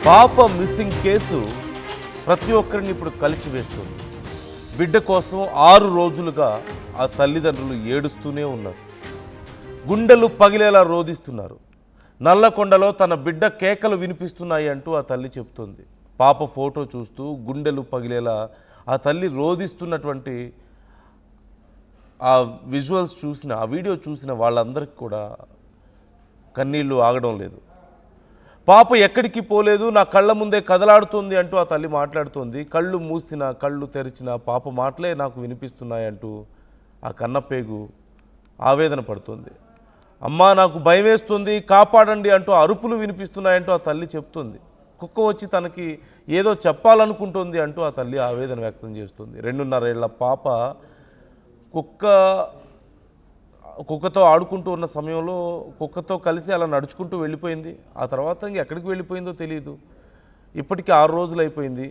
పాప missing case ప్రతి ఒక్కరిని ఇప్పుడు కలిచివేస్తుంది. బిడ్డ కోసం 6 రోజులుగా ఆ తల్లిదండ్రులు ఏడుస్తూనే ఉన్నారు. గుండెలు పగిలేలా రోదిస్తున్నారు. నల్లకొండలో తన బిడ్డ కేకలు వినిపిస్తున్నాయి అంటూ ఆ తల్లి చెప్తుంది. పాప ఫోటో చూస్తూ గుండెలు పగిలేలా ఆ తల్లి రోదిస్తున్నటువంటి ఆ విజువల్స్ చూసిన, ఆ వీడియో చూసిన వాళ్ళందరికీ కూడా కన్నీళ్లు ఆగడం లేదు. పాప ఎక్కడికి పోలేదు, నా కళ్ళ ముందే కదలాడుతుంది అంటూ ఆ తల్లి మాట్లాడుతోంది. కళ్ళు మూసిన కళ్ళు తెరిచిన పాప మాటలే నాకు వినిపిస్తున్నాయంటూ ఆ కన్నపేగు ఆవేదన పడుతుంది. అమ్మా నాకు భయం వేస్తుంది, కాపాడండి అంటూ అరుపులు వినిపిస్తున్నాయంటూ ఆ తల్లి చెప్తుంది. కుక్క వచ్చి తనకి ఏదో చెప్పాలనుకుంటుంది అంటూ ఆ తల్లి ఆవేదన వ్యక్తం చేస్తుంది. 2.5 ఏళ్ల పాప కుక్కతో ఆడుకుంటూ ఉన్న సమయంలో కుక్కతో కలిసి అలా నడుచుకుంటూ వెళ్ళిపోయింది. ఆ తర్వాత ఇంక ఎక్కడికి వెళ్ళిపోయిందో తెలియదు. ఇప్పటికీ 6 రోజులు అయిపోయింది.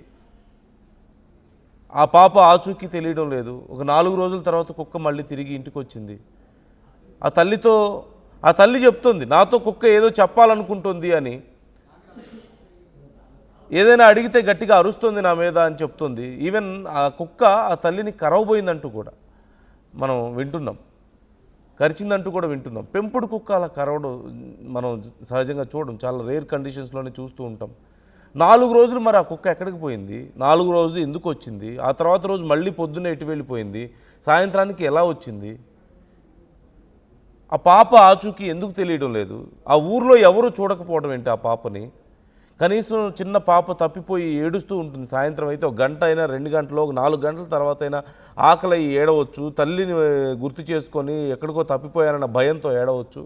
ఆ పాప ఆచూకీ తెలియడం లేదు. ఒక 4 రోజుల తర్వాత కుక్క మళ్ళీ తిరిగి ఇంటికి వచ్చింది. ఆ తల్లి చెప్తుంది, నాతో కుక్క ఏదో చెప్పాలనుకుంటుంది అని. ఏదైనా అడిగితే గట్టిగా అరుస్తుంది నా మీద అని చెప్తుంది. ఈవెన్ ఆ కుక్క ఆ తల్లిని కరవబోయిందంటూ కూడా మనం వింటున్నాం, కరిచిందంటూ కూడా వింటున్నాం. పెంపుడు కుక్క అలా కరవడం మనం సహజంగా చూడడం, చాలా రేర్ కండిషన్స్లోనే చూస్తూ ఉంటాం. 4 రోజులు మరి ఆ కుక్క ఎక్కడికి పోయింది, 4 రోజు ఎందుకు వచ్చింది, ఆ తర్వాత రోజు మళ్ళీ పొద్దున్నే ఎటు వెళ్ళిపోయింది, సాయంత్రానికి ఎలా వచ్చింది, ఆ పాప ఆచూకీ ఎందుకు తెలియడం లేదు, ఆ ఊర్లో ఎవరు చూడకపోవడం ఏంటి ఆ పాపని. కనీసం చిన్న పాప తప్పిపోయి ఏడుస్తూ ఉంటుంది. సాయంత్రం అయితే 1 గంట అయినా 2 గంటలో 4 గంటల తర్వాత అయినా ఆకలి ఏడవచ్చు, తల్లిని గుర్తు చేసుకొని ఎక్కడికో తప్పిపోయారన్న భయంతో ఏడవచ్చు.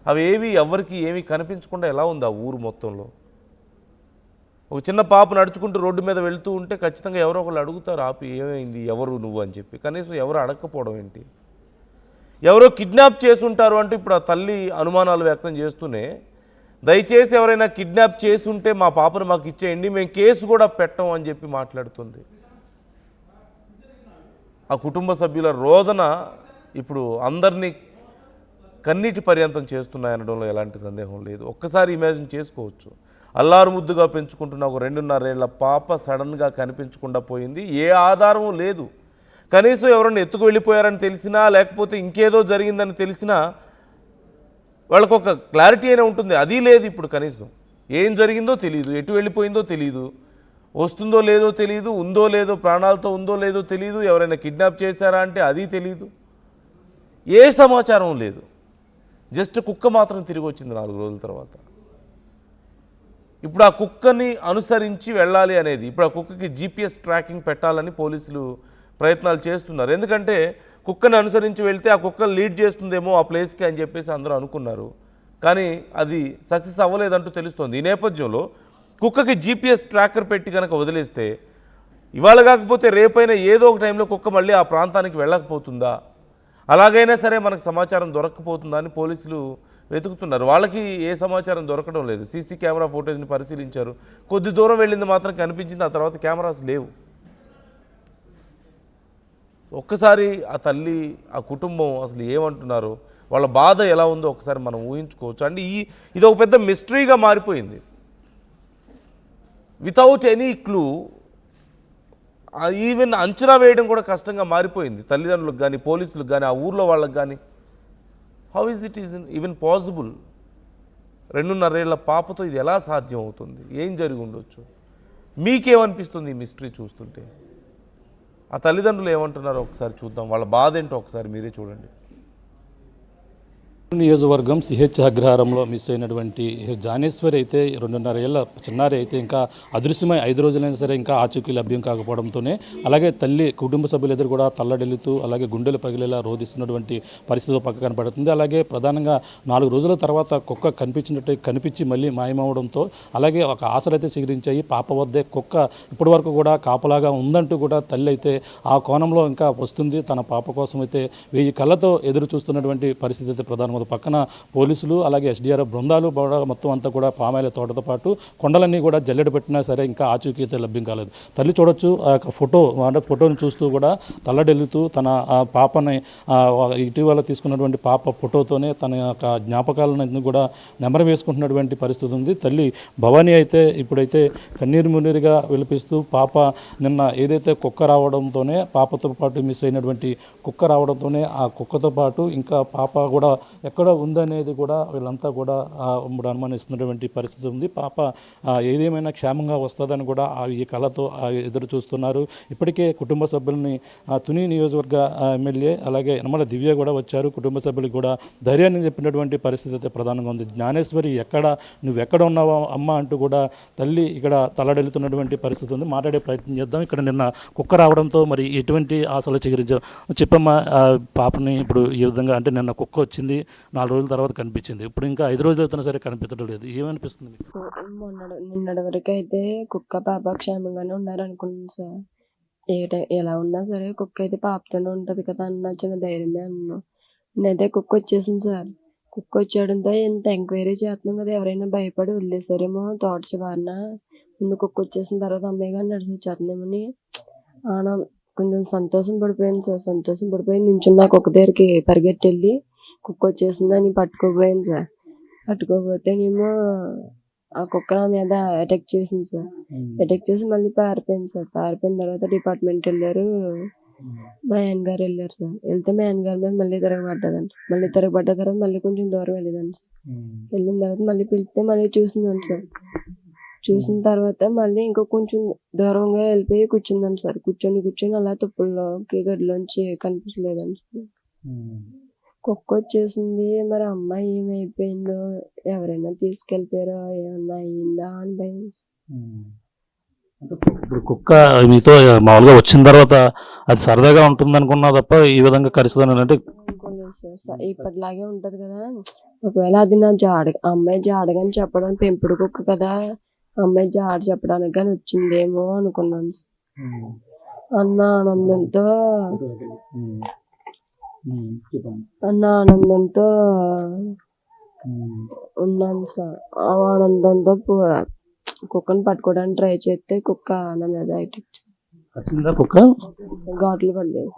అవి ఎవరికి ఏమీ కనిపించకుండా ఎలా ఉంది ఆ ఊరు మొత్తంలో. ఒక చిన్న పాప నడుచుకుంటూ రోడ్డు మీద వెళ్తూ ఉంటే ఖచ్చితంగా ఎవరో ఒకళ్ళు అడుగుతారు, ఆపి ఏమైంది, ఎవరు నువ్వు అని చెప్పి. కనీసం ఎవరు అడగకపోవడం ఏంటి. ఎవరో కిడ్నాప్ చేసి ఉంటారు అంటూ ఇప్పుడు ఆ తల్లి అనుమానాలు వ్యక్తం చేస్తూనే, దయచేసి ఎవరైనా కిడ్నాప్ చేస్తుంటే మా పాపను మాకు ఇచ్చేయండి, మేము కేసు కూడా పెట్టం అని చెప్పి మాట్లాడుతుంది. ఆ కుటుంబ సభ్యుల రోదన ఇప్పుడు అందరినీ కన్నీటి పర్యంతం చేస్తున్నాయనడంలో ఎలాంటి సందేహం లేదు. ఒక్కసారి ఇమాజిన్ చేసుకోవచ్చు, అల్లారు ముద్దుగా పెంచుకుంటున్న ఒక 2.5 ఏళ్ల పాప సడన్గా కనిపించకుండా పోయింది. ఏ ఆధారం లేదు. కనీసం ఎవరైనా ఎత్తుకు వెళ్ళిపోయారని తెలిసినా, లేకపోతే ఇంకేదో జరిగిందని తెలిసినా వాళ్ళకు ఒక క్లారిటీ అయినా ఉంటుంది. అది లేదు ఇప్పుడు. కనీసం ఏం జరిగిందో తెలియదు, ఎటు వెళ్ళిపోయిందో తెలియదు, వస్తుందో లేదో తెలియదు, ఉందో లేదో, ప్రాణాలతో ఉందో లేదో తెలియదు, ఎవరైనా కిడ్నాప్ చేశారా అంటే అది తెలియదు. ఏ సమాచారం లేదు. జస్ట్ కుక్క మాత్రం తిరిగి వచ్చింది 4 రోజుల తర్వాత. ఇప్పుడు ఆ కుక్కని అనుసరించి వెళ్ళాలి అనేది, ఇప్పుడు ఆ కుక్కకి GPS ట్రాకింగ్ పెట్టాలని పోలీసులు ప్రయత్నాలు చేస్తున్నారు. ఎందుకంటే కుక్కని అనుసరించి వెళ్తే ఆ కుక్క లీడ్ చేస్తుందేమో ఆ ప్లేస్కి అని చెప్పేసి అందరూ అనుకున్నారు. కానీ అది సక్సెస్ అవ్వలేదంటూ తెలుస్తోంది. ఈ నేపథ్యంలో కుక్కకి GPS ట్రాకర్ పెట్టి కనుక వదిలేస్తే ఇవాళ కాకపోతే రేపైనా ఏదో ఒక టైంలో కుక్క మళ్ళీ ఆ ప్రాంతానికి వెళ్ళకపోతుందా, అలాగైనా సరే మనకు సమాచారం దొరక్కపోతుందా అని పోలీసులు వెతుకుతున్నారు. వాళ్ళకి ఏ సమాచారం దొరకడం లేదు. సీసీ కెమెరా ఫోటేజ్ని పరిశీలించారు, కొద్ది దూరం వెళ్ళింది మాత్రం కనిపించింది, ఆ తర్వాత కెమెరాస్ లేవు. ఒక్కసారి ఆ తల్లి, ఆ కుటుంబం అసలు ఏమంటున్నారో, వాళ్ళ బాధ ఎలా ఉందో ఒకసారి మనం ఊహించుకోవచ్చు. అంటే ఇది ఒక పెద్ద మిస్టరీగా మారిపోయింది. వితౌట్ ఎనీ క్లూ, ఈవెన్ అంచనా వేయడం కూడా కష్టంగా మారిపోయింది తల్లిదండ్రులకు కానీ, పోలీసులకు కానీ, ఆ ఊర్లో వాళ్ళకి కానీ. How is it even possible? 2.5 ఏళ్ల పాపతో ఇది ఎలా సాధ్యం అవుతుంది? ఏం జరిగి ఉండొచ్చు? మీకేమనిపిస్తుంది ఈ మిస్టరీ చూస్తుంటే? ఆ తల్లిదండ్రులు ఏమంటున్నారో ఒకసారి చూద్దాం. వాళ్ళ బాధ ఏంటో ఒకసారి మీరే చూడండి. నియోజకవర్గం సిహెచ్ అగ్రహారంలో మిస్ అయినటువంటి జానేశ్వరి అయితే 2.5 ఏళ్ల చిన్నారి అయితే ఇంకా అదృశ్యమై 5 రోజులైనా సరే ఇంకా ఆచూకీ లభ్యం కాకపోవడంతోనే, అలాగే తల్లి కుటుంబ సభ్యులు ఎదురు కూడా తల్లడిల్లుతూ అలాగే గుండెలు పగిలేలా రోధిస్తున్నటువంటి పరిస్థితి పక్క కనపడుతుంది. అలాగే ప్రధానంగా 4 రోజుల తర్వాత కుక్క కనిపించి మళ్ళీ మాయమవడంతో అలాగే ఒక ఆశలైతే చిగురించాయి. పాప వద్దే కుక్క ఇప్పటి వరకు కూడా కాపలాగా ఉందంటూ కూడా తల్లి అయితే ఆ కోణంలో ఇంకా వస్తుంది. తన పాప కోసం అయితే 1000 కళ్ళతో ఎదురు చూస్తున్నటువంటి పరిస్థితి అయితే ప్రధానంగా పక్కన పోలీసులు అలాగే ఎస్డీఆర్ఎఫ్ బృందాలు కూడా మొత్తం అంతా కూడా పామాయిల తోటతో పాటు కొండలన్నీ కూడా జల్లెడ పెట్టినా సరే ఇంకా ఆచూకీ అయితే లభ్యం కాలేదు. తల్లి చూడొచ్చు ఆ యొక్క ఫోటో అంటే ఫోటోని చూస్తూ కూడా తల్లడెల్లుతూ తన పాపని ఇటీవల తీసుకున్నటువంటి పాప ఫోటోతోనే తన యొక్క జ్ఞాపకాలను కూడా నెమరు వేసుకుంటున్నటువంటి పరిస్థితి ఉంది. తల్లి భవానీ అయితే ఇప్పుడైతే కన్నీరు మున్నీరుగా విలపిస్తూ పాప నిన్న ఏదైతే కుక్క రావడంతోనే పాపతో పాటు మిస్ అయినటువంటి కుక్క రావడంతోనే ఆ కుక్కతో పాటు ఇంకా పాప కూడా ఎక్కడ ఉందనేది కూడా వీళ్ళంతా కూడా ఇప్పుడు అనుమానిస్తున్నటువంటి పరిస్థితి ఉంది. పాప ఏదేమైనా క్షేమంగా వస్తుందని కూడా ఈ కళతో ఎదురు చూస్తున్నారు. ఇప్పటికే కుటుంబ సభ్యుల్ని తుని నియోజకవర్గ ఎమ్మెల్యే అలాగే యనమల దివ్య కూడా వచ్చారు. కుటుంబ సభ్యులకు కూడా ధైర్యాన్ని చెప్పినటువంటి పరిస్థితి అయితే ప్రధానంగా ఉంది. జ్ఞానేశ్వరి నువ్వెక్కడ ఉన్నావా అమ్మ అంటూ కూడా తల్లి ఇక్కడ తలడెలుతున్నటువంటి పరిస్థితి ఉంది. మాట్లాడే ప్రయత్నం చేద్దాం. ఇక్కడ నిన్న కుక్క రావడంతో మరి ఎటువంటి ఆశలు చిగురించావు చెప్పమ్మా. పాపని ఇప్పుడు ఈ విధంగా అంటే నిన్న కుక్క వచ్చింది, 4 రోజుల తర్వాత కనిపించింది, ఇప్పుడు ఇంకా 5 రోజులు అవుతున్నా సరే కనిపించడం లేదు, ఏమనిపిస్తుంది మీకు? నిన్నటి వరకు అయితే కుక్క పాప క్షేమంగానే ఉన్నారనుకున్నాను సార్. ఎలా ఉన్నా సరే కుక్క అయితే పాపతోనే ఉంటుంది కదా అన్న చిన్న ధైర్యమే అన్నాను. నేనైతే కుక్క వచ్చేసింది సార్. కుక్క వచ్చేయడంతో ఇంత ఎంక్వైరీ చేస్తున్నాం కదా, ఎవరైనా భయపడి వదిలేసారేమో తోట చివరన. ముందు కుక్క వచ్చేసిన తర్వాత అమ్మాయి గారు నడిచి వచ్చేస్తుందేమని కొంచెం సంతోషం పడిపోయాను సార్. సంతోషం పడిపోయి నుంచున్న కుక్క దగ్గరికి పరిగెట్టి వెళ్ళి కుక్క వచ్చేసిందని పట్టుకోపోయాను సార్. పట్టుకోపోతేనేమో ఆ కుక్క నా మీద అటాక్ చేసింది సార్. అటాక్ చేసి మళ్ళీ పారిపోయింది సార్. పారిపోయిన తర్వాత డిపార్ట్మెంట్ వెళ్ళారు, మా ఆయన గారు వెళ్ళారు సార్. వెళ్తే మా ఆయన గారి మీద మళ్ళీ తిరగబడ్డదండి. మళ్ళీ తిరగబడ్డ తర్వాత మళ్ళీ కొంచెం దూరం వెళ్ళేదండి సార్. వెళ్ళిన తర్వాత మళ్ళీ పిలిస్తే మళ్ళీ చూసిందండి సార్. చూసిన తర్వాత మళ్ళీ ఇంకో కొంచెం దూరంగా వెళ్ళిపోయి కూర్చుందండి సార్. కూర్చొని అలా తుప్పుల్లోకి గడిలోంచి కనిపించలేదండి సార్. కుక్క వచ్చేసింది. మరి అమ్మాయి ఏమైపోయిందో, ఎవరైనా తీసుకెళ్ళిపోయారో, ఏమన్నా అయ్యిందా అని భయం. ఇప్పుడు కుక్క మీతో మామూలుగా వచ్చిన తర్వాత అది సరదాగా ఉంటుంది అనుకున్నా తప్ప ఈ విధంగా కరుస్తుందని అంటే అనుకోలేదు సార్. ఇప్పటిలాగే ఉంటది కదా, ఒకవేళ అది నా అమ్మాయి జాడగాని చెప్పడానికి పెంపుడు కుక్క కదా, అమ్మాయి జాడ చెప్పడానికి కానీ వచ్చిందేమో అనుకున్నాను సార్. అన్న ఆనందంతో ఉన్నాను సార్. ఆ ఆనందంతో కుక్కను పట్టుకోవడానికి ట్రై చేస్తే కుక్క నా మీద అటాక్ చేసింది. కుక్క ఘాట్లు పడలేదు.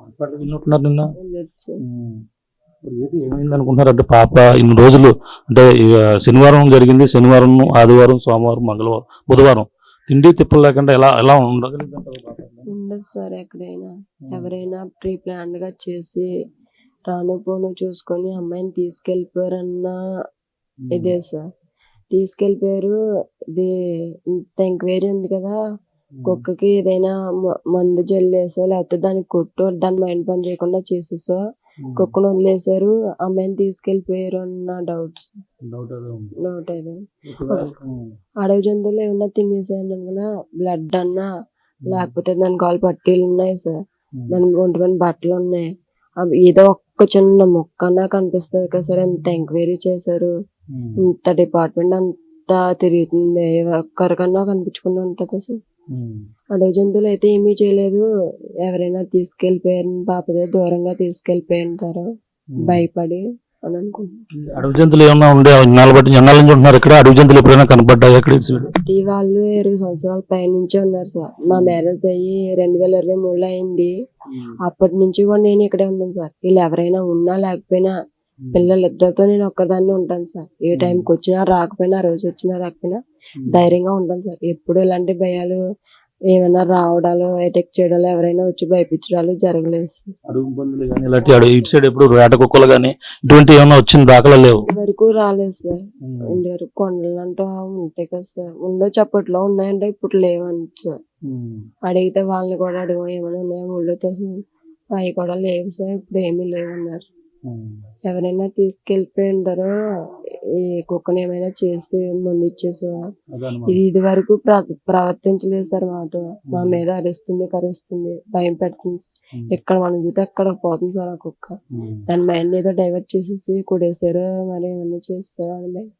ఏమైంది అనుకుంటున్నారు అంటే పాప ఇన్ని రోజులు అంటే శనివారం జరిగింది, శనివారం ఆదివారం సోమవారం మంగళవారం బుధవారం తిండి తిప్పలు లేకుండా ఎలా ఉండదు సార్. ఎక్కడైనా ఎవరైనా ప్రీ ప్లాన్డ్ గా చేసి రాను పోను చూసుకొని అమ్మాయిని తీసుకెళ్ళిపోయారన్న ఇదే సార్. తీసుకెళ్ళిపోయారు. ఇది ఇంత ఎంక్వైరీ ఉంది కదా, కుక్కకి ఏదైనా మందు జల్లేసో లేకపోతే దానికి కొట్టు దాని మైండ్ పని చేయకుండా చేసేసో కుక్కను వదిలేసారు, అమ్మాయిని తీసుకెళ్ళిపోయారు అన్న డౌట్ అదే. అడవి జంతువులు ఏమన్నా తినేసాను కదా, బ్లడ్ అన్నా లేకపోతే దాని కాలు పట్టీలు ఉన్నాయి సార్, దాని ఒంటి పైన బట్టలు ఉన్నాయి, అవి ఏదో ఒక్క చిన్న మొక్క అన్నా కనిపిస్తుంది కదా సార్. ఎంత ఎంక్వైరీ చేశారు, ఇంత డిపార్ట్మెంట్ అంతా తిరుగుతుంది, ఒక్కరికన్నా కనిపించకుండా ఉంటుందా సార్. అడవి జంతువులు అయితే ఏమీ చేయలేదు. ఎవరైనా తీసుకెళ్ళిపోయారు, పాపదే దూరంగా తీసుకెళ్ళిపోయింటారు భయపడి అని అనుకుంటున్నాను. అడవి జంతువులు ఏమన్నా ఉండే ఎన్నాళ్ళ నుంచి ఉంటున్నారు ఇక్కడ? అడవి జంతువులు ఎప్పుడైనా కనపడ్డాయి? వాళ్ళు 20 సంవత్సరాల పై నుంచే ఉన్నారు సార్. మా మ్యారేజ్ అయ్యి 2023లో అయింది. అప్పటి నుంచి కూడా నేను ఇక్కడే ఉన్నాను సార్. వీళ్ళు ఎవరైనా ఉన్నా లేకపోయినా పిల్లలు ఇద్దరితో నేను ఒక్కదాన్ని ఉంటాను సార్. ఏ టైంకి వచ్చినా రాకపోయినా, రోజు వచ్చినా రాకపోయినా ధైర్యంగా ఉంటాను సార్. ఎప్పుడు ఇలాంటి భయాలు ఏమైనా రావడాలు, అటాక్ చేయడాలు, ఎవరైనా వచ్చి భయపించడాలు జరగలేదు సార్. ఇటు సైడ్ ఎప్పుడు వేట కుక్కలు కానీ ఇటువంటి ఏమైనా వచ్చిన దాఖలా లేవు? వరకు రాలేదు సార్. ఇంటి వరకు కొండలు అంటూ ఉంటాయి కదా సార్, ఉండో చప్పట్లో ఉన్నాయంటే ఇప్పుడు లేవంట సార్. అడిగితే వాళ్ళని కూడా అడిగా ఏమైనా ఉన్నాయో ఊళ్ళో అవి కూడా లేవు సార్, ఇప్పుడు ఏమీ లేవన్నారు. ఎవరైనా తీసుకెళ్ళిపోయి ఉంటారో, ఈ కుక్కను ఏమైనా చేసి ముందు ఇచ్చేసి ఇది వరకు ప్రవర్తించలేదు సార్ మాతో. మా మీద అరుస్తుంది, కరుస్తుంది, భయం పెడుతుంది. ఎక్కడ మనం చూస్తే అక్కడ పోతుంది సార్ ఆ కుక్క. దాని మైండ్ ఏదో డైవర్ట్ చేసేసి కొడేసారో మరి ఏమన్నా చేస్తారో అని భయం.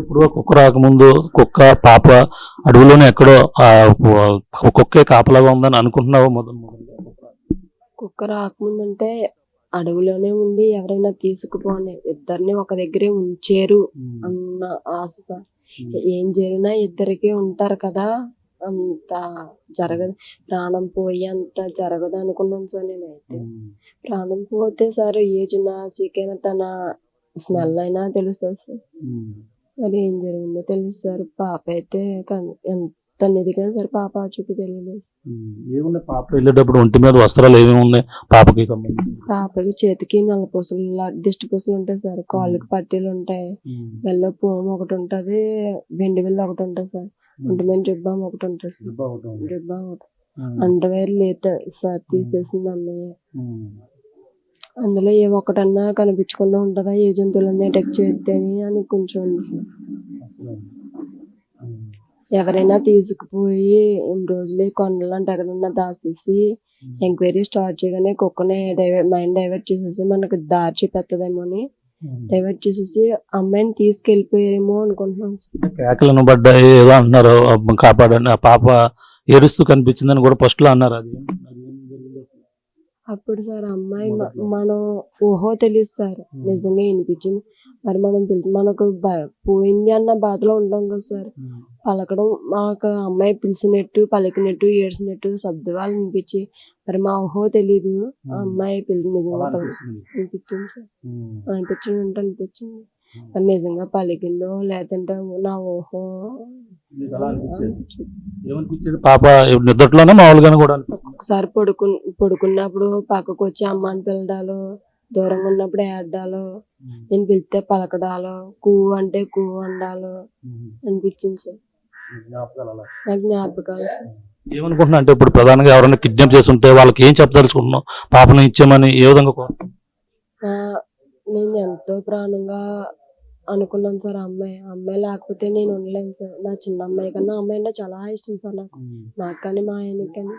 ఇప్పుడు కుక్క రాకముందు కుక్క పాప అడవిలోనే ఎక్కడో కుక్కే కాపలాగా ఉందని అనుకుంటున్నావు? కుక్క రాకముందు అంటే అడవిలోనే ఉండి ఎవరైనా తీసుకుపోని ఇద్దరిని ఒక దగ్గరే ఉంచారు అన్న ఆశ సార్. ఏం జరిగినా ఇద్దరికి ఉంటారు కదా, అంత జరగదు, ప్రాణం పోయి అంత జరగదు అనుకున్నాను సార్ నేనైతే. ప్రాణం పోతే సార్ ఏజ్ నాసికైనా తన స్మెల్ అయినా తెలుస్తుంది సార్. మరి ఏం జరిగిందో తెలుసు సార్. పాప అయితే ఎంత ఎదిగినా సరే పాప చూపి తెలియలేదు. ఏమున్నాయి పాప వెళ్ళేటప్పుడు ఒంటి మీద వస్త్రాలు ఏమేమి ఉన్నాయి పాపకి సంబంధించి? పాపకి చేతికి నల్ల పూసలు దిష్టి పూసలు ఉంటాయి సార్, కాళ్ళకి పట్టీలు ఉంటాయి, మెల్ల పోము ఒకటి ఉంటది, వెండి బిల్ల ఒకటి ఉంటది సార్, ఒంటి మీద జుబ్బాం ఒకటి ఉంటుంది సార్. జుబ్బాం ఒకటి అండర్వేర్ లేదు సార్, తీసేసింది అన్నయ్య. అందులో ఏ ఒక్కటన్నా కనిపించకుండా ఉంటుందా, ఏ జంతువులన్నీ అటాక్ చేస్తేని అని కొంచెం ఉంది సార్. ఎవరైనా తీసుకుపోయి ఇన్ని రోజులు కొండలంటే ఎక్కడన్నా దాసేసి ఎంక్వైరీ స్టార్ట్ చేయగానే కుక్కని మైండ్ డైవర్ట్ చేసేసి మనకు దారి చూపెత్తదేమో అని డైవర్ట్ చేసేసి అమ్మాయిని తీసుకెళ్ళిపోయారేమో అనుకుంటున్నాం సార్. కేకలను పడ్డాయి ఏదో అంటున్నారు, కాపాడండి, ఆ పాప ఏడుస్తూ కనిపించిందని కూడా ఫస్ట్ లో అన్నారు. అది అప్పుడు సార్ అమ్మాయి మనం ఊహో తెలియదు సార్, నిజంగా వినిపించింది. మరి మనం మనకు పోయింది అన్న బాధలో ఉంటాం కదా సార్. పలకడం మాకు అమ్మాయి పిలిచినట్టు పలికినట్టు ఏడ్చినట్టు శబ్దాలు వినిపించి మరి మా ఊహో తెలీదు, ఆ అమ్మాయి నిజంగా అనిపించింది సార్. అనిపించింది మరి నిజంగా పలికిందో లేదంటే నా ఊహో పాప నిద్రలోనే మామూలుగానే కూడా ఒకసారి పడుకున్నప్పుడు పక్కకు వచ్చి అమ్మ అని పిలడాలు, దూరంగా ఉన్నప్పుడు ఏడ్డాలు, నేను పిలిస్తే పలకడాలు, కూ అంటే కూ అండాలు అనిపించింది సార్. నాకు జ్ఞాపకాలు సార్. ఏమనుకుంటున్నా అంటే ఇప్పుడు ప్రధానంగా ఎవరైనా కిడ్నాప్ చేసి ఉంటే వాళ్ళకి ఏం చెప్పదలుచుకుంటున్నాం, పాపను ఇచ్చామని ఏ విధంగా? నేను ఎంతో ప్రాణంగా అనుకున్నాను సార్. అమ్మాయి లేకపోతే నేను ఉండలేను సార్. నా చిన్న అమ్మాయి కన్నా అమ్మాయి అంటే చాలా ఇష్టం సార్ నాకు కానీ మా ఆయనకి కానీ.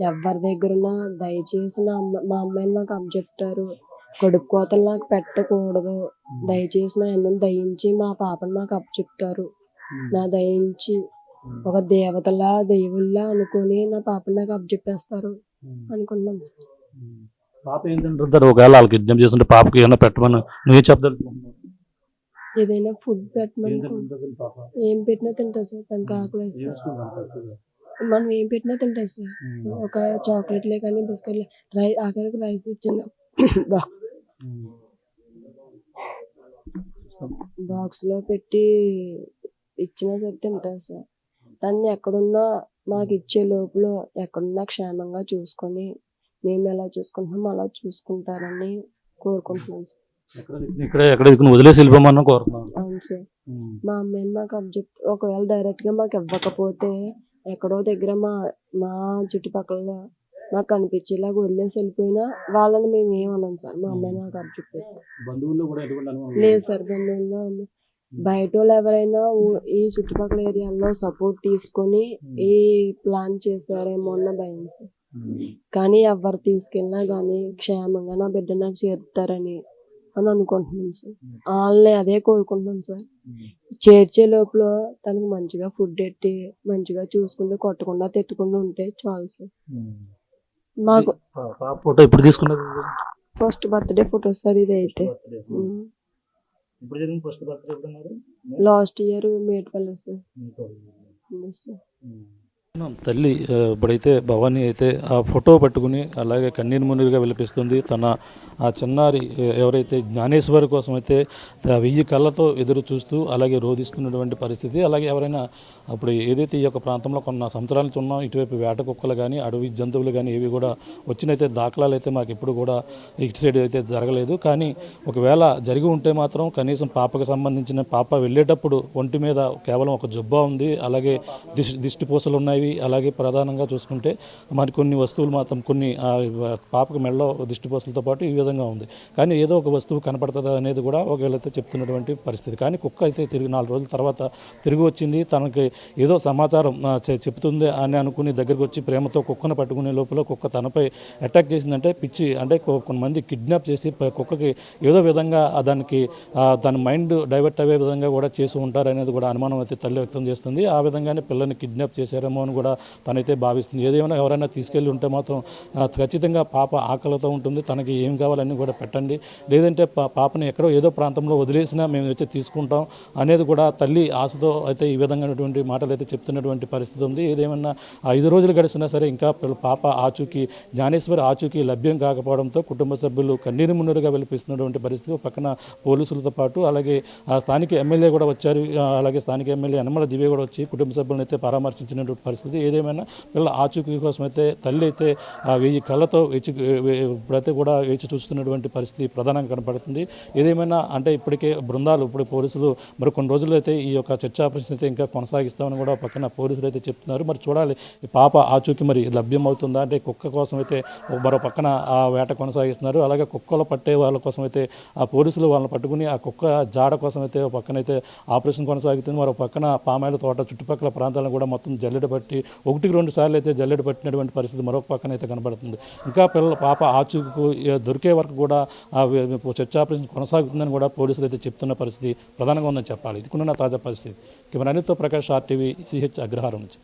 ఎవరి దగ్గరున్నా దయచేసి మా అమ్మాయిని నాకు అప్పచెప్తారు, కడుపు కోతలు నాకు పెట్టకూడదు, దయచేసి నా ఎందుకు దయించి మా పాపను నాకు అప్పచెప్తారు, నా దయించి ఒక దేవతలా దేవుళ్ళా అనుకుని నా పాపను నాకు అప్పచెప్పేస్తారు అనుకున్నాను సార్. పాప ఏం తింటారు ఒకవేళ వాళ్ళకి కిడ్నాప్ చేస్తుంటే పాపకి ఏమైనా పెట్టమని నువ్వే చెప్పదలుచుకుంటున్నావు? ఏదైనా ఫుడ్ పెట్టమని, ఏం పెట్టినా తింటా సార్. తనకి ఆకలి వేస్తారు, మనం ఏం పెట్టినా తింటా సార్. ఒక చాక్లెట్లే కానీ బిస్కెట్లే, ఆఖరికి రైస్ ఇచ్చిన బాక్స్ లో పెట్టి ఇచ్చినా సరే తింటా సార్. తను ఎక్కడున్నా మాకు ఇచ్చే లోపల ఎక్కడున్నా క్షేమంగా చూసుకొని మేము ఎలా చూసుకుంటున్నామో అలా చూసుకుంటారని కోరుకుంటున్నాం సార్. వదిలేసి వెళ్ళిపోమని కోరుతున్నాను. అవును సార్. మా అమ్మాయిని మాకు ఒకవేళ డైరెక్ట్ గా మాకు ఇవ్వకపోతే ఎక్కడో దగ్గర మా చుట్టుపక్కల మాకు కనిపించేలాగా వదిలేసి వెళ్ళిపోయినా వాళ్ళని మేము ఏమన్నాం సార్. మా అమ్మాయిని మాకు అప్పచెప్పారు. లేదు సార్, బంధువుల్లో బయట వాళ్ళు ఎవరైనా ఈ చుట్టుపక్కల ఏరియాలో సపోర్ట్ తీసుకొని ఈ ప్లాన్ చేశారేమో అన్న భయం సార్. కానీ ఎవరు తీసుకెళ్ళినా కానీ క్షేమంగా నా బిడ్డ నాకు చేరుతారని అనుకుంటున్నాను సార్. వాళ్ళని అదే కోరుకుంటున్నాను సార్. చేర్చే లోపల తనకు మంచిగా ఫుడ్ పెట్టి మంచిగా చూసుకుంటూ కొట్టకుండా తిట్టకుండా ఉంటే చాలు సార్. మాకు ఫోటో ఇప్పుడు తీసుకున్నది ఫస్ట్ బర్త్డే ఫోటో సార్ ఇది అయితే. Last year Medpally sir. తల్లి ఇప్పుడైతే భవానీ అయితే ఆ ఫోటో పట్టుకుని అలాగే కన్నీరు మున్నీరుగా విలపిస్తుంది. తన ఆ చిన్నారి ఎవరైతే జ్ఞానేశ్వరి కోసం అయితే 1000 కళ్ళతో ఎదురు చూస్తూ అలాగే రోధిస్తున్నటువంటి పరిస్థితి. అలాగే ఎవరైనా అప్పుడు ఏదైతే ఈ యొక్క ప్రాంతంలో కొన్న సంవత్సరాల నుంచి ఉన్నాం, ఇటువైపు వేట కుక్కలు కానీ అడవి జంతువులు కానీ ఏవి కూడా వచ్చినైతే దాఖలాలు అయితే మాకు ఎప్పుడు కూడా ఇటు సైడ్ అయితే జరగలేదు. కానీ ఒకవేళ జరిగి ఉంటే మాత్రం కనీసం పాపకు సంబంధించిన పాప వెళ్ళేటప్పుడు ఒంటి మీద కేవలం ఒక జుబ్బా ఉంది, అలాగే దిష్టి పూసలు ఉన్నాయి. అలాగే ప్రధానంగా చూసుకుంటే మరి కొన్ని వస్తువులు మాత్రం కొన్ని పాపకు మెడలో దిష్టి పూసలతో పాటు ఈ విధంగా ఉంది. కానీ ఏదో ఒక వస్తువు కనపడుతుందా అనేది కూడా ఒకవేళైతే చెప్తున్నటువంటి పరిస్థితి. కానీ కుక్క అయితే తిరిగి 4 రోజుల తర్వాత తిరిగి వచ్చింది. తనకి ఏదో సమాచారం చెప్తుంది అని అనుకుని దగ్గరికి వచ్చి ప్రేమతో కుక్కను పట్టుకునే లోపల కుక్క తనపై అటాక్ చేసిందంటే పిచ్చి అంటే కొంతమంది కిడ్నాప్ చేసి కుక్కకి ఏదో విధంగా దానికి దాని మైండ్ డైవర్ట్ అయ్యే విధంగా కూడా చేసి ఉంటారనేది కూడా అనుమానం అయితే తల్లి వ్యక్తం చేస్తుంది. ఆ విధంగానే పిల్లని కిడ్నాప్ చేశారేమో అని కూడా తనైతే భావిస్తుంది. ఏదేమైనా ఎవరైనా తీసుకెళ్ళి ఉంటే మాత్రం ఖచ్చితంగా పాప ఆకలితో ఉంటుంది. తనకి ఏం కావాలి ఆధారాలన్నీ కూడా పెట్టండి, లేదంటే పాపని ఎక్కడో ఏదో ప్రాంతంలో వదిలేసినా మేము వచ్చి తీసుకుంటాం అనేది కూడా తల్లి ఆశతో అయితే ఈ విధంగాటువంటి మాటలు అయితే చెప్తున్నటువంటి పరిస్థితి ఉంది. ఏదేమన్నా 5 రోజులు గడిచినా సరే ఇంకా పాప ఆచూకీ జ్ఞానేశ్వరి ఆచూకీ లభ్యం కాకపోవడంతో కుటుంబ సభ్యులు కన్నీరు మున్నీరుగా వెలిపిస్తున్నటువంటి పరిస్థితి. పక్కన పోలీసులతో పాటు అలాగే స్థానిక ఎమ్మెల్యే కూడా వచ్చారు. అలాగే స్థానిక ఎమ్మెల్యే యనమల దివ్య కూడా వచ్చి కుటుంబ సభ్యులను అయితే పరామర్శించినటువంటి పరిస్థితి. ఏదేమైనా పిల్లల ఆచూకీ కోసం అయితే తల్లి అయితే 1000 కళ్ళతో ఇప్పుడైతే కూడా వేచి చూస్తున్నటువంటి పరిస్థితి ప్రధానంగా కనపడుతుంది. ఏదేమైనా అంటే ఇప్పటికే బృందాలు ఇప్పుడు పోలీసులు మరి కొన్ని రోజులు అయితే ఈ యొక్క చర్చా ఆపరేషన్ అయితే ఇంకా కొనసాగిస్తామని కూడా పక్కన పోలీసులు అయితే చెప్తున్నారు. మరి చూడాలి ఈ పాప ఆచూకీ మరి లభ్యం అవుతుందా అంటే కుక్క కోసం అయితే మరో పక్కన ఆ వేట కొనసాగిస్తున్నారు. అలాగే కుక్కలు పట్టే వాళ్ళ కోసం అయితే ఆ పోలీసులు వాళ్ళని పట్టుకుని ఆ కుక్క జాడ కోసం అయితే ఒక పక్కనైతే ఆపరేషన్ కొనసాగుతుంది. మరో పక్కన పామాయిల తోట చుట్టుపక్కల ప్రాంతాలను కూడా మొత్తం జల్లెడ పట్టి 1-2 సార్లు అయితే జల్లెడ పట్టినటువంటి పరిస్థితి మరొక పక్కన అయితే కనబడుతుంది. ఇంకా పాప ఆచూకీ దొరికే వరకు కూడా చర్చ ఆపరేషన్ కొనసాగుతుందని కూడా పోలీసులు అయితే చెప్తున్న పరిస్థితి ప్రధానంగా ఉందని చెప్పాలి. ఇది కూడా తాజా పరిస్థితి. కెమెరా అనిల్తో ప్రకాష్ RTV CH అగ్రహారం నుంచి.